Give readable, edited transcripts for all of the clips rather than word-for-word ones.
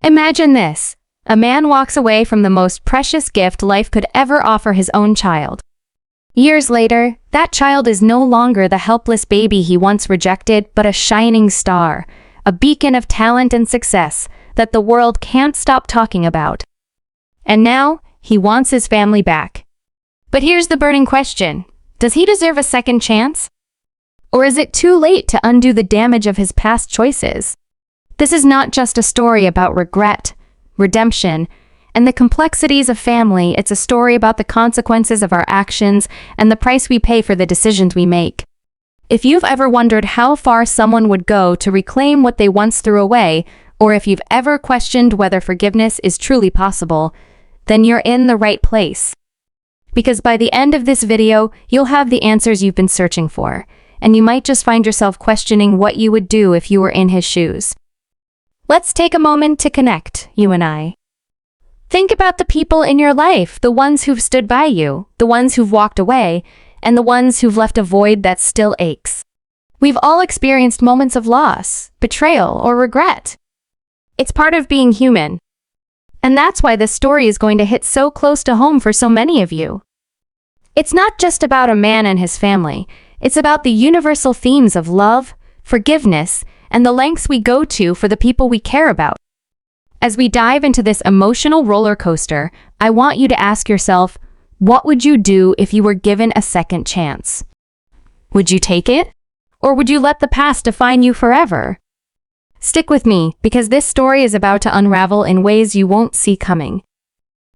Imagine this. A man walks away from the most precious gift life could ever offer his own child. Years later, that child is no longer the helpless baby he once rejected, but a shining star, a beacon of talent and success that the world can't stop talking about. And now, he wants his family back. But here's the burning question. Does he deserve a second chance? Or is it too late to undo the damage of his past choices? This is not just a story about regret, redemption, and the complexities of family. It's a story about the consequences of our actions and the price we pay for the decisions we make. If you've ever wondered how far someone would go to reclaim what they once threw away, or if you've ever questioned whether forgiveness is truly possible, then you're in the right place. Because by the end of this video, you'll have the answers you've been searching for, and you might just find yourself questioning what you would do if you were in his shoes. Let's take a moment to connect, you and I. Think about the people in your life, the ones who've stood by you, the ones who've walked away, and the ones who've left a void that still aches. We've all experienced moments of loss, betrayal, or regret. It's part of being human. And that's why this story is going to hit so close to home for so many of you. It's not just about a man and his family. It's about the universal themes of love, forgiveness, and the lengths we go to for the people we care about. As we dive into this emotional roller coaster, I want you to ask yourself, what would you do if you were given a second chance? Would you take it? Or would you let the past define you forever? Stick with me, because this story is about to unravel in ways you won't see coming.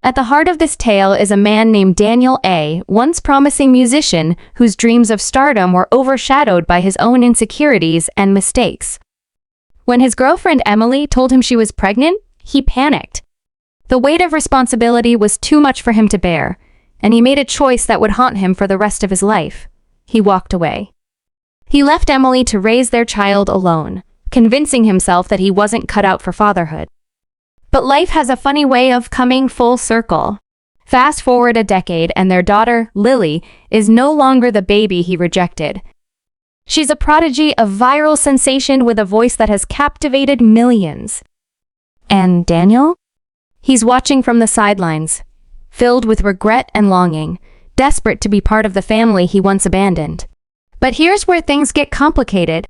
At the heart of this tale is a man named Daniel A., once promising musician whose dreams of stardom were overshadowed by his own insecurities and mistakes. When his girlfriend Emily told him she was pregnant, he panicked. The weight of responsibility was too much for him to bear, and he made a choice that would haunt him for the rest of his life. He walked away. He left Emily to raise their child alone, convincing himself that he wasn't cut out for fatherhood. But life has a funny way of coming full circle. Fast forward a decade and their daughter, Lily, is no longer the baby he rejected. She's a prodigy, a viral sensation with a voice that has captivated millions. And Daniel? He's watching from the sidelines, filled with regret and longing, desperate to be part of the family he once abandoned. But here's where things get complicated.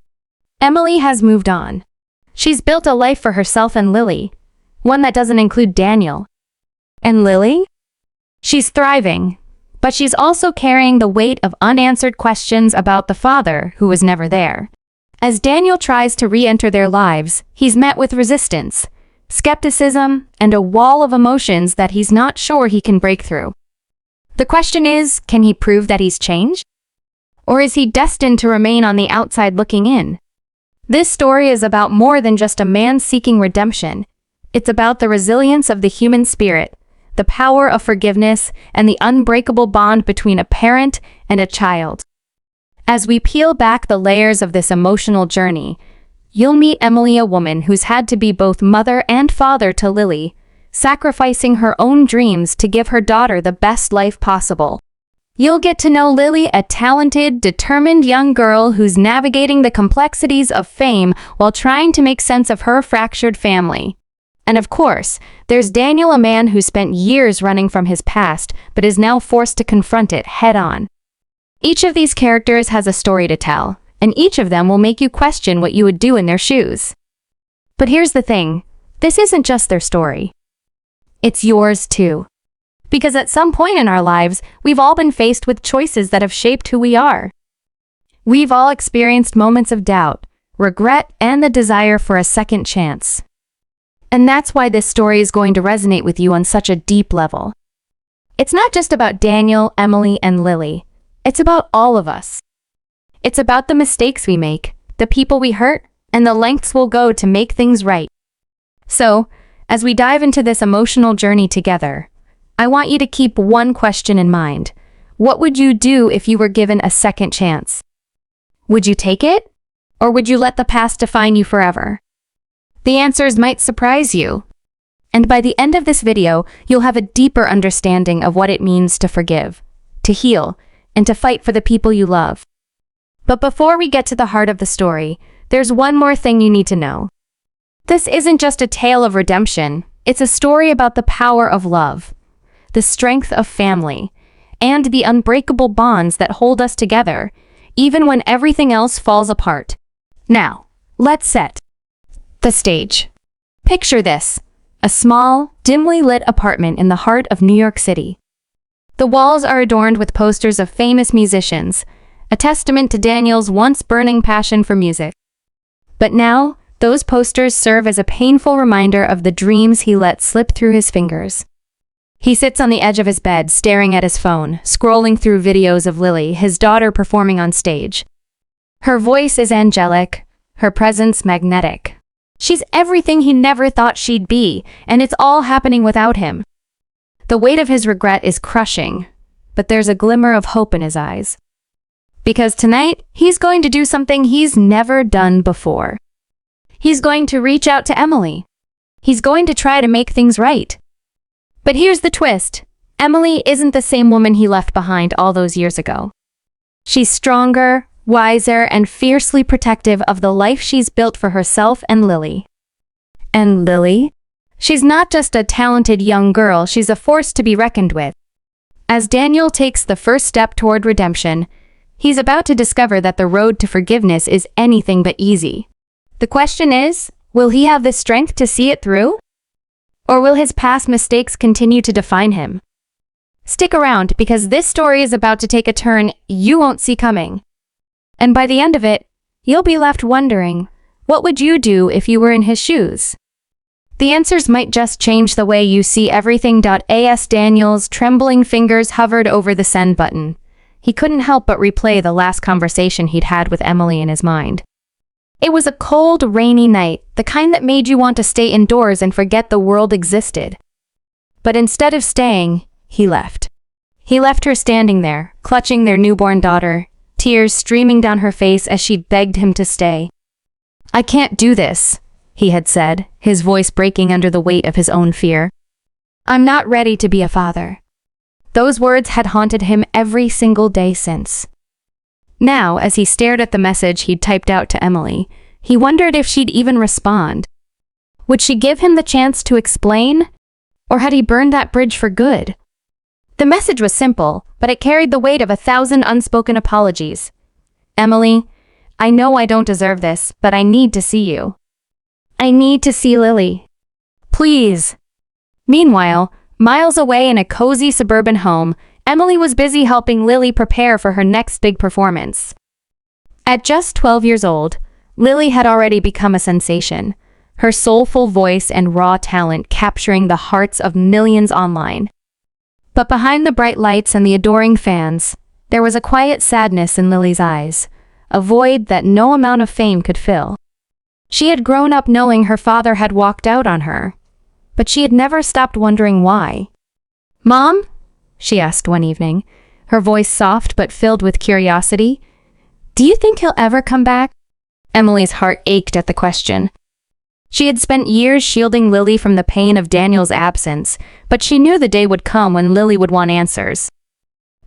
Emily has moved on. She's built a life for herself and Lily, one that doesn't include Daniel. And Lily? She's thriving, but she's also carrying the weight of unanswered questions about the father who was never there. As Daniel tries to re-enter their lives, he's met with resistance, skepticism, and a wall of emotions that he's not sure he can break through. The question is, can he prove that he's changed? Or is he destined to remain on the outside looking in? This story is about more than just a man seeking redemption. It's about the resilience of the human spirit, the power of forgiveness, and the unbreakable bond between a parent and a child. As we peel back the layers of this emotional journey, you'll meet Emily, a woman who's had to be both mother and father to Lily, sacrificing her own dreams to give her daughter the best life possible. You'll get to know Lily, a talented, determined young girl who's navigating the complexities of fame while trying to make sense of her fractured family. And of course, there's Daniel, a man who spent years running from his past, but is now forced to confront it head-on. Each of these characters has a story to tell, and each of them will make you question what you would do in their shoes. But here's the thing, this isn't just their story. It's yours too. Because at some point in our lives, we've all been faced with choices that have shaped who we are. We've all experienced moments of doubt, regret, and the desire for a second chance. And that's why this story is going to resonate with you on such a deep level. It's not just about Daniel, Emily, and Lily. It's about all of us. It's about the mistakes we make, the people we hurt, and the lengths we'll go to make things right. So, as we dive into this emotional journey together, I want you to keep one question in mind. What would you do if you were given a second chance? Would you take it? Or would you let the past define you forever? The answers might surprise you. And by the end of this video, you'll have a deeper understanding of what it means to forgive, to heal, and to fight for the people you love. But before we get to the heart of the story, there's one more thing you need to know. This isn't just a tale of redemption, it's a story about the power of love, the strength of family, and the unbreakable bonds that hold us together, even when everything else falls apart. Now, let's set the stage. Picture this, a small, dimly lit apartment in the heart of New York City. The walls are adorned with posters of famous musicians, a testament to Daniel's once burning passion for music. But now, those posters serve as a painful reminder of the dreams he let slip through his fingers. He sits on the edge of his bed, staring at his phone, scrolling through videos of Lily, his daughter, performing on stage. Her voice is angelic, her presence magnetic. She's everything he never thought she'd be, and it's all happening without him. The weight of his regret is crushing, but there's a glimmer of hope in his eyes. Because tonight, he's going to do something he's never done before. He's going to reach out to Emily. He's going to try to make things right. But here's the twist. Emily isn't the same woman he left behind all those years ago. She's stronger, wiser, and fiercely protective of the life she's built for herself and Lily. And Lily? She's not just a talented young girl, she's a force to be reckoned with. As Daniel takes the first step toward redemption, he's about to discover that the road to forgiveness is anything but easy. The question is, will he have the strength to see it through? Or will his past mistakes continue to define him? Stick around, because this story is about to take a turn you won't see coming. And by the end of it, you'll be left wondering, what would you do if you were in his shoes? The answers might just change the way you see everything. As Daniel's trembling fingers hovered over the send button, he couldn't help but replay the last conversation he'd had with Emily in his mind. It was a cold, rainy night, the kind that made you want to stay indoors and forget the world existed. But instead of staying, he left. He left her standing there, clutching their newborn daughter, tears streaming down her face as she begged him to stay. "I can't do this," he had said, his voice breaking under the weight of his own fear. "I'm not ready to be a father." Those words had haunted him every single day since. Now, as he stared at the message he'd typed out to Emily, he wondered if she'd even respond. Would she give him the chance to explain? Or had he burned that bridge for good? The message was simple, but it carried the weight of 1,000 unspoken apologies. "Emily, I know I don't deserve this, but I need to see you. I need to see Lily. Please." Meanwhile, miles away in a cozy suburban home, Emily was busy helping Lily prepare for her next big performance. At just 12 years old, Lily had already become a sensation, her soulful voice and raw talent capturing the hearts of millions online. But behind the bright lights and the adoring fans, there was a quiet sadness in Lily's eyes, a void that no amount of fame could fill. She had grown up knowing her father had walked out on her, but she had never stopped wondering why. "Mom?" she asked one evening, her voice soft but filled with curiosity. "Do you think he'll ever come back?" Emily's heart ached at the question. She had spent years shielding Lily from the pain of Daniel's absence, but she knew the day would come when Lily would want answers.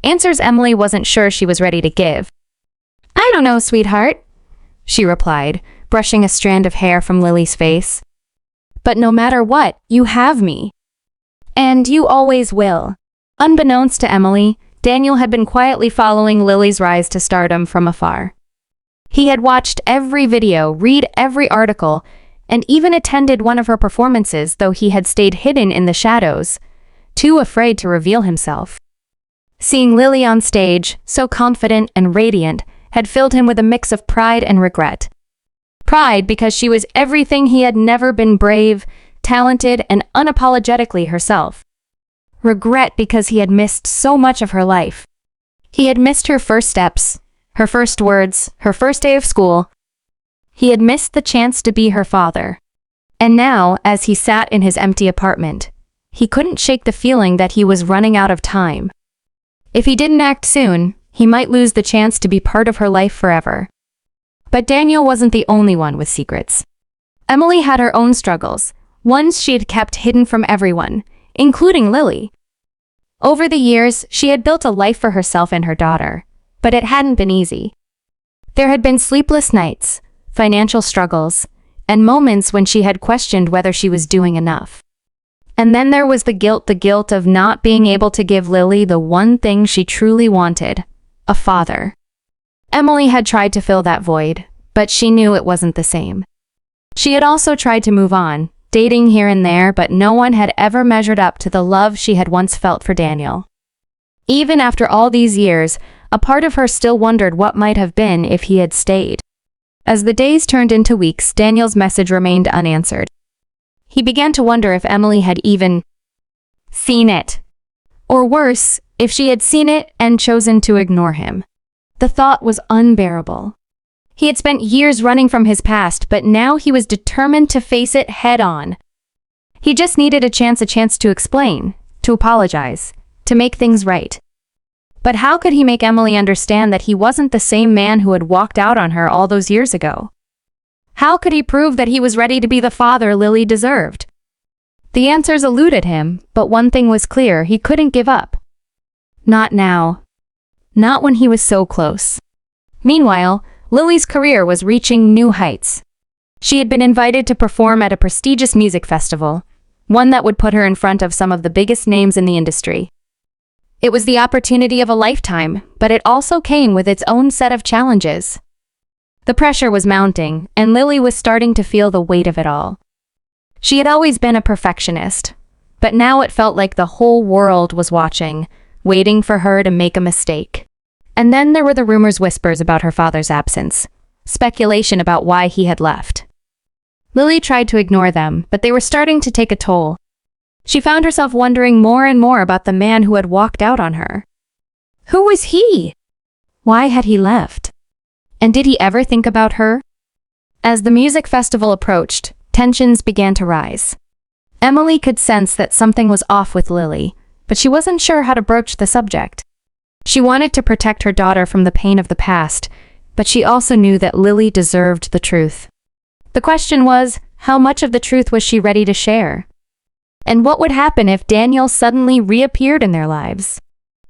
Answers Emily wasn't sure she was ready to give. "I don't know, sweetheart," she replied, brushing a strand of hair from Lily's face. "But no matter what, you have me. And you always will." Unbeknownst to Emily, Daniel had been quietly following Lily's rise to stardom from afar. He had watched every video, read every article, and even attended one of her performances, though he had stayed hidden in the shadows, too afraid to reveal himself. Seeing Lily on stage, so confident and radiant, had filled him with a mix of pride and regret. Pride because she was everything he had never been: brave, talented, and unapologetically herself. Regret because he had missed so much of her life. He had missed her first steps, her first words, her first day of school. He had missed the chance to be her father. And now, as he sat in his empty apartment, he couldn't shake the feeling that he was running out of time. If he didn't act soon, he might lose the chance to be part of her life forever. But Daniel wasn't the only one with secrets. Emily had her own struggles, ones she had kept hidden from everyone, including Lily. Over the years, she had built a life for herself and her daughter, but it hadn't been easy. There had been sleepless nights, financial struggles, and moments when she had questioned whether she was doing enough. And then there was the guilt of not being able to give Lily the one thing she truly wanted, a father. Emily had tried to fill that void, but she knew it wasn't the same. She had also tried to move on, dating here and there, but no one had ever measured up to the love she had once felt for Daniel. Even after all these years, a part of her still wondered what might have been if he had stayed. As the days turned into weeks, Daniel's message remained unanswered. He began to wonder if Emily had even seen it. Or worse, if she had seen it and chosen to ignore him. The thought was unbearable. He had spent years running from his past, but now he was determined to face it head-on. He just needed a chance to explain, to apologize, to make things right. But how could he make Emily understand that he wasn't the same man who had walked out on her all those years ago? How could he prove that he was ready to be the father Lily deserved? The answers eluded him, but one thing was clear: he couldn't give up. Not now. Not when he was so close. Meanwhile, Lily's career was reaching new heights. She had been invited to perform at a prestigious music festival, one that would put her in front of some of the biggest names in the industry. It was the opportunity of a lifetime, but it also came with its own set of challenges. The pressure was mounting, and Lily was starting to feel the weight of it all. She had always been a perfectionist, but now it felt like the whole world was watching, waiting for her to make a mistake. And then there were the whispers about her father's absence, speculation about why he had left. Lily tried to ignore them, but they were starting to take a toll. She found herself wondering more and more about the man who had walked out on her. Who was he? Why had he left? And did he ever think about her? As the music festival approached, tensions began to rise. Emily could sense that something was off with Lily, but she wasn't sure how to broach the subject. She wanted to protect her daughter from the pain of the past, but she also knew that Lily deserved the truth. The question was, how much of the truth was she ready to share? And what would happen if Daniel suddenly reappeared in their lives?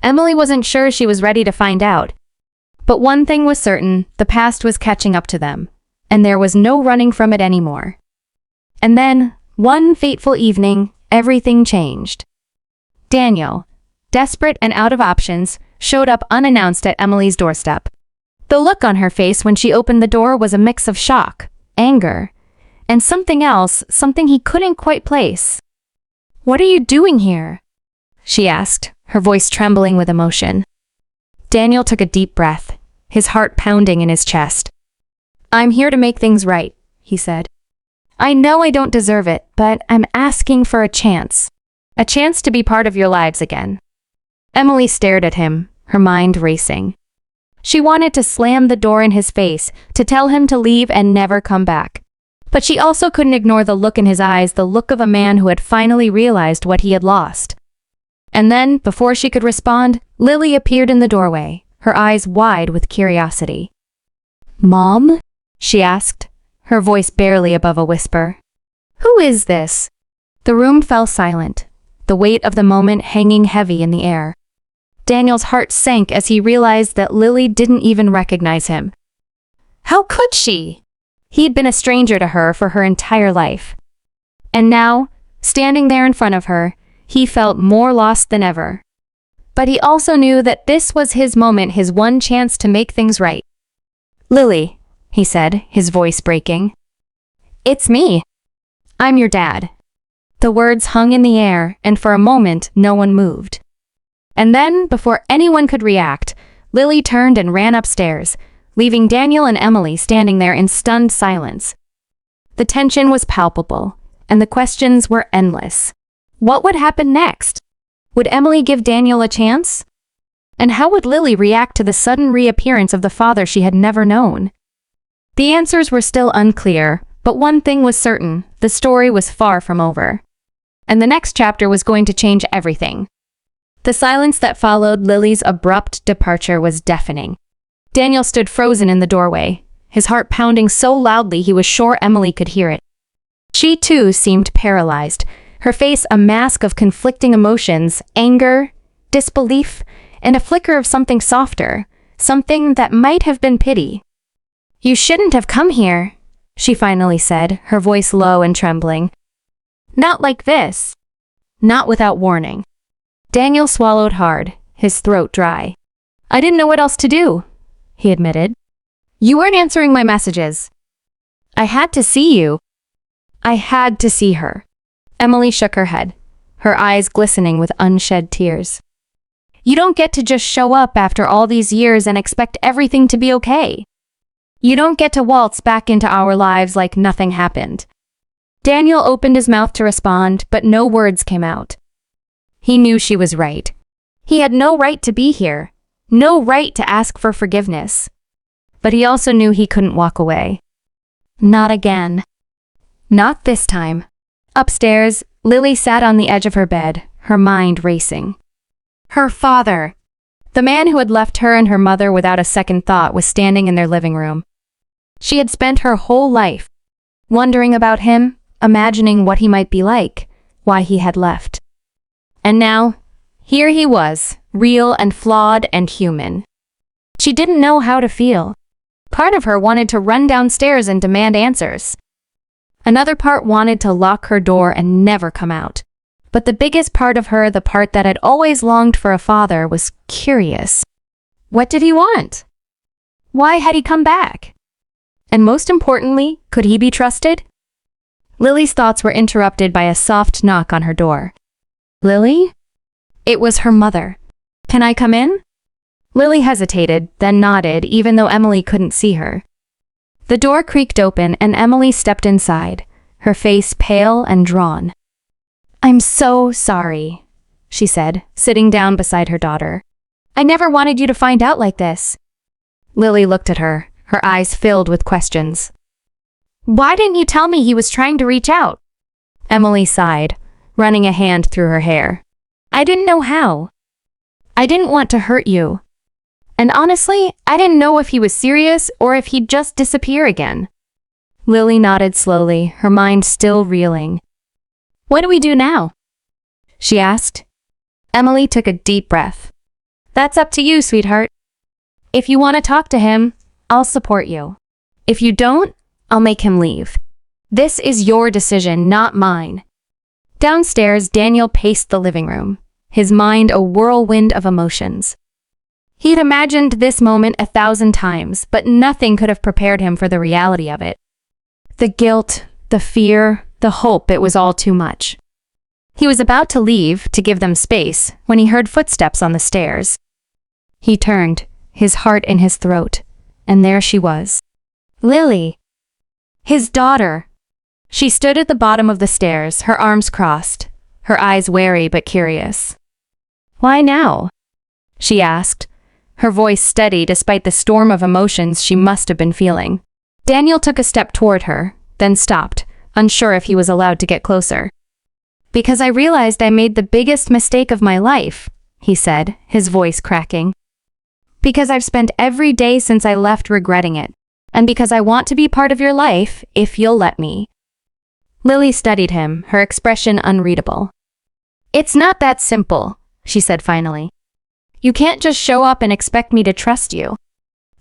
Emily wasn't sure she was ready to find out. But one thing was certain: the past was catching up to them, and there was no running from it anymore. And then, one fateful evening, everything changed. Daniel, desperate and out of options, showed up unannounced at Emily's doorstep. The look on her face when she opened the door was a mix of shock, anger, and something else, something he couldn't quite place. "What are you doing here?" she asked, her voice trembling with emotion. Daniel took a deep breath, his heart pounding in his chest. "I'm here to make things right," he said. "I know I don't deserve it, but I'm asking for a chance to be part of your lives again." Emily stared at him, her mind racing. She wanted to slam the door in his face, to tell him to leave and never come back. But she also couldn't ignore the look in his eyes, the look of a man who had finally realized what he had lost. And then, before she could respond, Lily appeared in the doorway, her eyes wide with curiosity. "Mom?" she asked, her voice barely above a whisper. "Who is this?" The room fell silent, the weight of the moment hanging heavy in the air. Daniel's heart sank as he realized that Lily didn't even recognize him. How could she? He had been a stranger to her for her entire life. And now, standing there in front of her, he felt more lost than ever. But he also knew that this was his moment, his one chance to make things right. "Lily," he said, his voice breaking. "It's me. I'm your dad." The words hung in the air, and for a moment, no one moved. And then, before anyone could react, Lily turned and ran upstairs, leaving Daniel and Emily standing there in stunned silence. The tension was palpable, and the questions were endless. What would happen next? Would Emily give Daniel a chance? And how would Lily react to the sudden reappearance of the father she had never known? The answers were still unclear, but one thing was certain: the story was far from over. And the next chapter was going to change everything. The silence that followed Lily's abrupt departure was deafening. Daniel stood frozen in the doorway, his heart pounding so loudly he was sure Emily could hear it. She too seemed paralyzed, her face a mask of conflicting emotions: anger, disbelief, and a flicker of something softer, something that might have been pity. "You shouldn't have come here," she finally said, her voice low and trembling. Not like this. Not without warning. Daniel swallowed hard, his throat dry. I didn't know what else to do, he admitted. You weren't answering my messages. I had to see you. I had to see her. Emily shook her head, her eyes glistening with unshed tears. You don't get to just show up after all these years and expect everything to be okay. You don't get to waltz back into our lives like nothing happened. Daniel opened his mouth to respond, but no words came out. He knew she was right. He had no right to be here, no right to ask for forgiveness. But he also knew he couldn't walk away. Not again. Not this time. Upstairs, Lily sat on the edge of her bed, her mind racing. Her father, the man who had left her and her mother without a second thought, was standing in their living room. She had spent her whole life wondering about him, imagining what he might be like, why he had left. And now, here he was, real and flawed and human. She didn't know how to feel. Part of her wanted to run downstairs and demand answers. Another part wanted to lock her door and never come out. But the biggest part of her, the part that had always longed for a father, was curious. What did he want? Why had he come back? And most importantly, could he be trusted? Lily's thoughts were interrupted by a soft knock on her door. Lily? It was her mother. Can I come in? Lily hesitated, then nodded, even though Emily couldn't see her. The door creaked open and Emily stepped inside, her face pale and drawn. I'm so sorry, she said, sitting down beside her daughter. I never wanted you to find out like this. Lily looked at her, her eyes filled with questions. Why didn't you tell me he was trying to reach out? Emily sighed, running a hand through her hair. I didn't know how. I didn't want to hurt you. And honestly, I didn't know if he was serious or if he'd just disappear again. Lily nodded slowly, her mind still reeling. What do we do now? She asked. Emily took a deep breath. That's up to you, sweetheart. If you want to talk to him, I'll support you. If you don't, I'll make him leave. This is your decision, not mine. Downstairs, Daniel paced the living room, his mind a whirlwind of emotions. He'd imagined this moment 1,000 times, but nothing could have prepared him for the reality of it. The guilt, the fear, the hope, it was all too much. He was about to leave, to give them space, when he heard footsteps on the stairs. He turned, his heart in his throat, and there she was. Lily. His daughter. She stood at the bottom of the stairs, her arms crossed, her eyes wary but curious. Why now? She asked, her voice steady despite the storm of emotions she must have been feeling. Daniel took a step toward her, then stopped, unsure if he was allowed to get closer. Because I realized I made the biggest mistake of my life, he said, his voice cracking. Because I've spent every day since I left regretting it, and because I want to be part of your life, if you'll let me. Lily studied him, her expression unreadable. It's not that simple, she said finally. You can't just show up and expect me to trust you.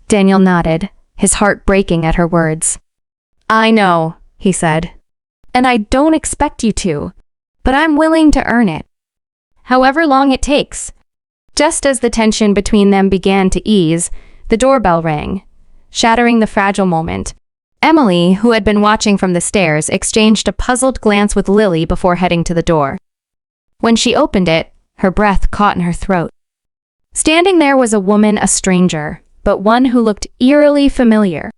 Daniel nodded, his heart breaking at her words. I know, he said. And I don't expect you to, but I'm willing to earn it. However long it takes. Just as the tension between them began to ease, the doorbell rang, shattering the fragile moment. Emily, who had been watching from the stairs, exchanged a puzzled glance with Lily before heading to the door. When she opened it, her breath caught in her throat. Standing there was a woman, a stranger, but one who looked eerily familiar.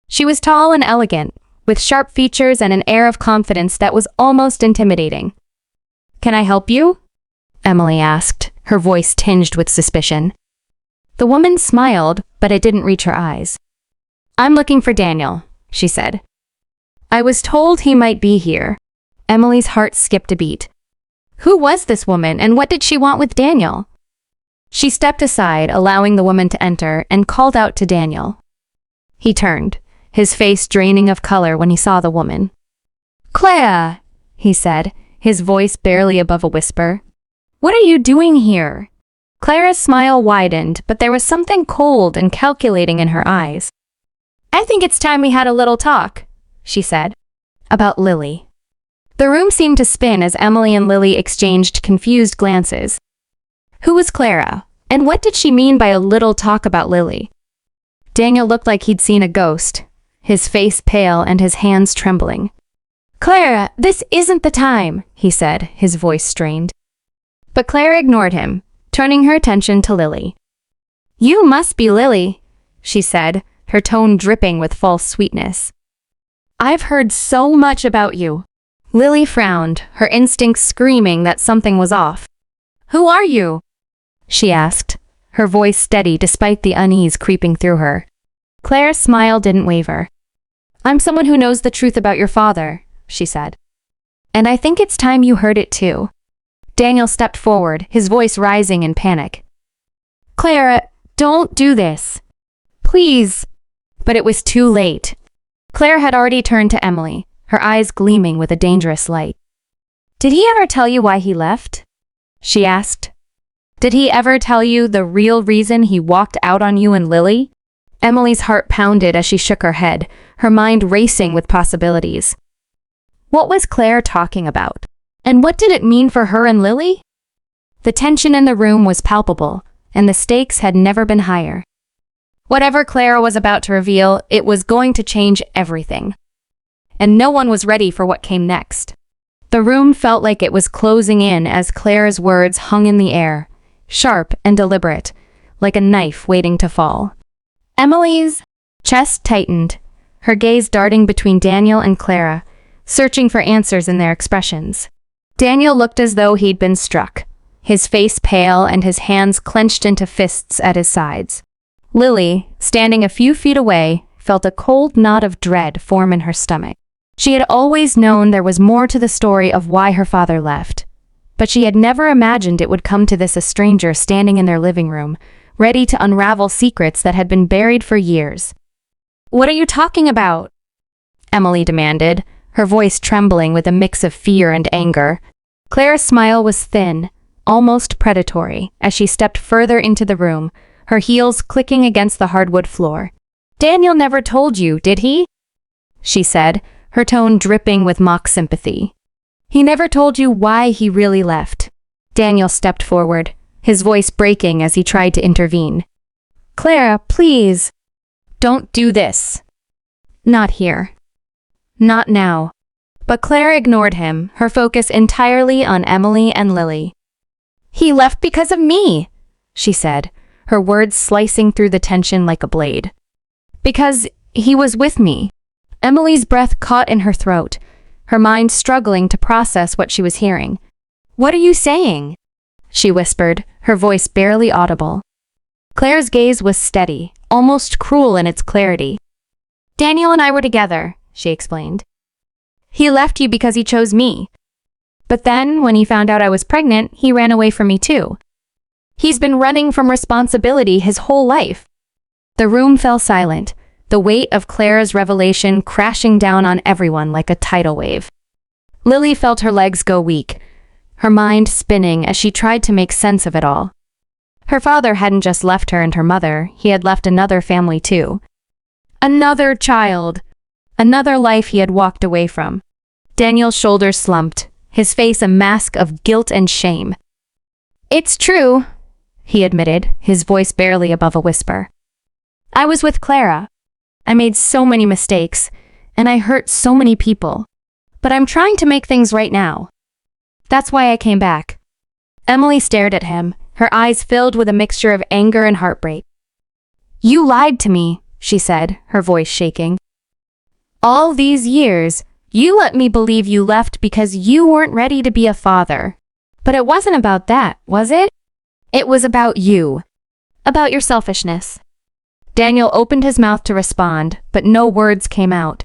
She was tall and elegant, with sharp features and an air of confidence that was almost intimidating. Can I help you? Emily asked, her voice tinged with suspicion. The woman smiled, but it didn't reach her eyes. I'm looking for Daniel, she said. I was told he might be here. Emily's heart skipped a beat. Who was this woman, and what did she want with Daniel? She stepped aside, allowing the woman to enter, and called out to Daniel. He turned, his face draining of color when he saw the woman. Claire, he said, his voice barely above a whisper. What are you doing here? Clara's smile widened, but there was something cold and calculating in her eyes. I think it's time we had a little talk, she said. About Lily. The room seemed to spin as Emily and Lily exchanged confused glances. Who was Clara, and what did she mean by a little talk about Lily? Daniel looked like he'd seen a ghost, his face pale and his hands trembling. Clara, this isn't the time, he said, his voice strained. But Clara ignored him, turning her attention to Lily. You must be Lily, she said, her tone dripping with false sweetness. I've heard so much about you. Lily frowned, her instincts screaming that something was off. Who are you? She asked, her voice steady despite the unease creeping through her. Clara's smile didn't waver. I'm someone who knows the truth about your father, she said. And I think it's time you heard it too. Daniel stepped forward, his voice rising in panic. Clara, don't do this. Please. But it was too late. Claire had already turned to Emily, her eyes gleaming with a dangerous light. Did he ever tell you why he left? She asked. Did he ever tell you the real reason he walked out on you and Lily? Emily's heart pounded as she shook her head, her mind racing with possibilities. What was Claire talking about? And what did it mean for her and Lily? The tension in the room was palpable, and the stakes had never been higher. Whatever Clara was about to reveal, it was going to change everything. And no one was ready for what came next. The room felt like it was closing in as Clara's words hung in the air, sharp and deliberate, like a knife waiting to fall. Emily's chest tightened, her gaze darting between Daniel and Clara, searching for answers in their expressions. Daniel looked as though he'd been struck, his face pale and his hands clenched into fists at his sides. Lily, standing a few feet away, felt a cold knot of dread form in her stomach. She had always known there was more to the story of why her father left, but she had never imagined it would come to this, a stranger standing in their living room, ready to unravel secrets that had been buried for years. What are you talking about? Emily demanded, her voice trembling with a mix of fear and anger. Clara's smile was thin, almost predatory, as she stepped further into the room, her heels clicking against the hardwood floor. Daniel never told you, did he? She said, her tone dripping with mock sympathy. He never told you why he really left. Daniel stepped forward, his voice breaking as he tried to intervene. Clara, please. Don't do this. Not here. Not now. But Clara ignored him, her focus entirely on Emily and Lily. He left because of me, she said, her words slicing through the tension like a blade. Because he was with me. Emily's breath caught in her throat, her mind struggling to process what she was hearing. What are you saying? She whispered, her voice barely audible. Claire's gaze was steady, almost cruel in its clarity. Daniel and I were together, she explained. He left you because he chose me. But then, when he found out I was pregnant, he ran away from me too. He's been running from responsibility his whole life. The room fell silent, the weight of Clara's revelation crashing down on everyone like a tidal wave. Lily felt her legs go weak, her mind spinning as she tried to make sense of it all. Her father hadn't just left her and her mother, he had left another family too. Another child. Another life he had walked away from. Daniel's shoulders slumped, his face a mask of guilt and shame. It's true, he admitted, his voice barely above a whisper. I was with Clara. I made so many mistakes, and I hurt so many people. But I'm trying to make things right now. That's why I came back. Emily stared at him, her eyes filled with a mixture of anger and heartbreak. You lied to me, she said, her voice shaking. All these years, you let me believe you left because you weren't ready to be a father. But it wasn't about that, was it? It was about you. About your selfishness. Daniel opened his mouth to respond, but no words came out.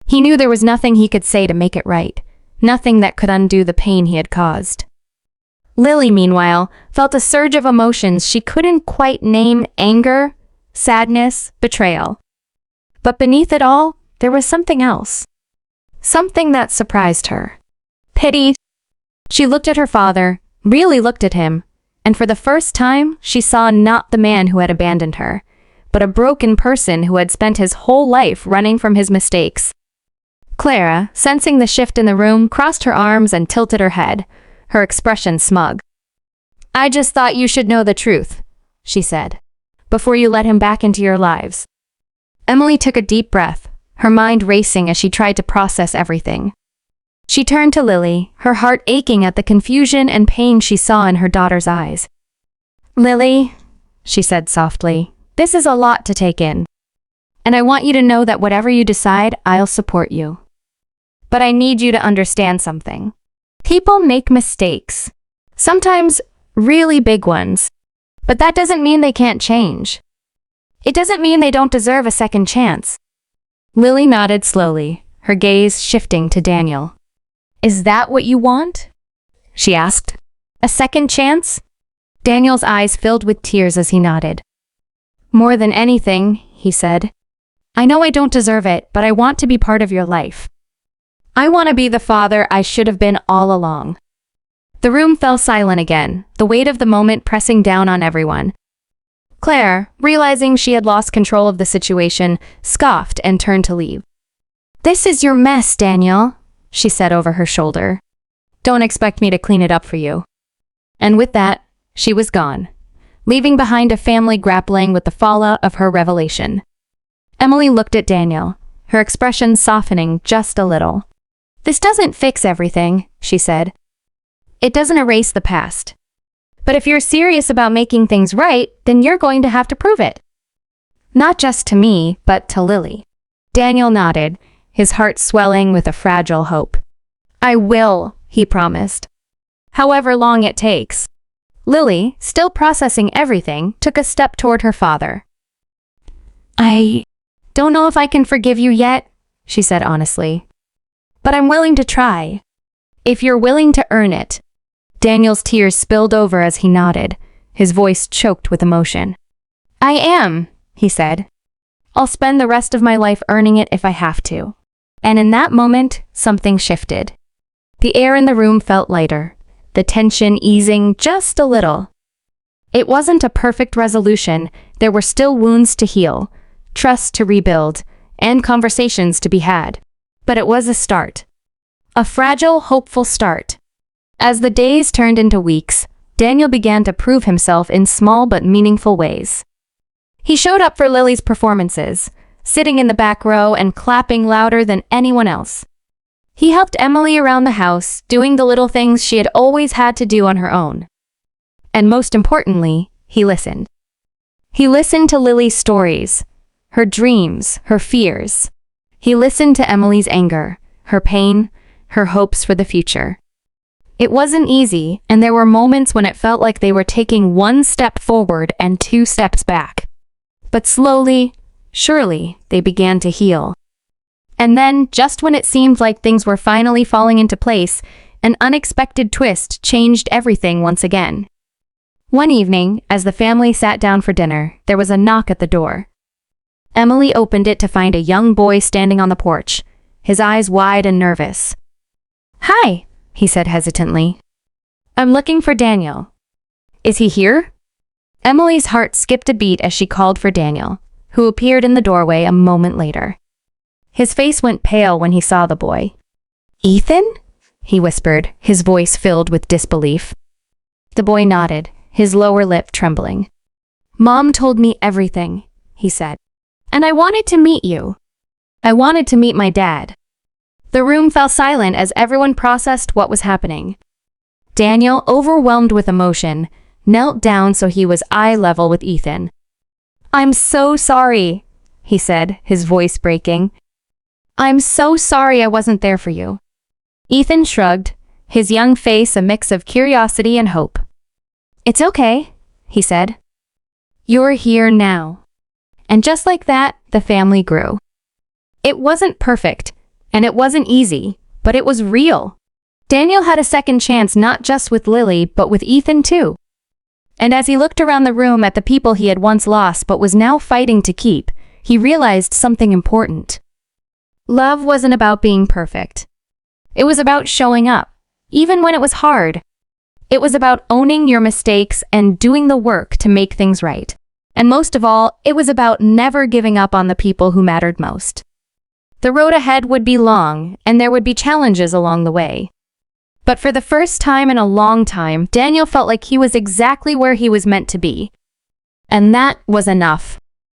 He knew there was nothing he could say to make it right, nothing that could undo the pain he had caused. Lily, meanwhile, felt a surge of emotions she couldn't quite name: anger, sadness, betrayal. But beneath it all, there was something else. Something that surprised her. Pity. She looked at her father, really looked at him, and for the first time, she saw not the man who had abandoned her, but a broken person who had spent his whole life running from his mistakes. Clara, sensing the shift in the room, crossed her arms and tilted her head, her expression smug. "I just thought you should know the truth," she said, "before you let him back into your lives." Emily took a deep breath, her mind racing as she tried to process everything. She turned to Lily, her heart aching at the confusion and pain she saw in her daughter's eyes. "Lily," she said softly, "this is a lot to take in. And I want you to know that whatever you decide, I'll support you. But I need you to understand something. People make mistakes. Sometimes really big ones. But that doesn't mean they can't change. It doesn't mean they don't deserve a second chance." Lily nodded slowly, her gaze shifting to Daniel. "Is that what you want?" she asked. "A second chance?" Daniel's eyes filled with tears as he nodded. "More than anything," he said, "I know I don't deserve it, but I want to be part of your life. I want to be the father I should have been all along." The room fell silent again, the weight of the moment pressing down on everyone. Claire, realizing she had lost control of the situation, scoffed and turned to leave. "This is your mess, Daniel," she said over her shoulder. "Don't expect me to clean it up for you." And with that, she was gone, leaving behind a family grappling with the fallout of her revelation. Emily looked at Daniel, her expression softening just a little. "This doesn't fix everything," she said. "It doesn't erase the past. But if you're serious about making things right, then you're going to have to prove it. Not just to me, but to Lily." Daniel nodded, his heart swelling with a fragile hope. "I will," he promised. "However long it takes." Lily, still processing everything, took a step toward her father. "I don't know if I can forgive you yet," she said honestly. "But I'm willing to try. If you're willing to earn it." Daniel's tears spilled over as he nodded, his voice choked with emotion. "I am," he said. "I'll spend the rest of my life earning it if I have to." And in that moment, something shifted. The air in the room felt lighter, the tension easing just a little. It wasn't a perfect resolution, there were still wounds to heal, trust to rebuild, and conversations to be had. But it was a start. A fragile, hopeful start. As the days turned into weeks, Daniel began to prove himself in small but meaningful ways. He showed up for Lily's performances, sitting in the back row and clapping louder than anyone else. He helped Emily around the house, doing the little things she had always had to do on her own. And most importantly, he listened. He listened to Lily's stories, her dreams, her fears. He listened to Emily's anger, her pain, her hopes for the future. It wasn't easy, and there were moments when it felt like they were taking one step forward and two steps back. But slowly, surely, they began to heal. And then, just when it seemed like things were finally falling into place, an unexpected twist changed everything once again. One evening, as the family sat down for dinner, there was a knock at the door. Emily opened it to find a young boy standing on the porch, his eyes wide and nervous. "Hi," he said hesitantly. "I'm looking for Daniel." "Is he here?" Emily's heart skipped a beat as she called for Daniel, who appeared in the doorway a moment later. His face went pale when he saw the boy. "Ethan?" he whispered, his voice filled with disbelief. The boy nodded, his lower lip trembling. "Mom told me everything," he said. "And I wanted to meet you. I wanted to meet my dad." The room fell silent as everyone processed what was happening. Daniel, overwhelmed with emotion, knelt down so he was eye level with Ethan. "I'm so sorry," he said, his voice breaking. "I'm so sorry I wasn't there for you." Ethan shrugged, his young face a mix of curiosity and hope. "It's okay," he said. "You're here now." And just like that, the family grew. It wasn't perfect, and it wasn't easy, but it was real. Daniel had a second chance not just with Lily, but with Ethan too. And as he looked around the room at the people he had once lost but was now fighting to keep, he realized something important. Love wasn't about being perfect. It was about showing up, even when it was hard. It was about owning your mistakes and doing the work to make things right. And most of all, it was about never giving up on the people who mattered most. The road ahead would be long, and there would be challenges along the way. But for the first time in a long time, Daniel felt like he was exactly where he was meant to be. And that was enough.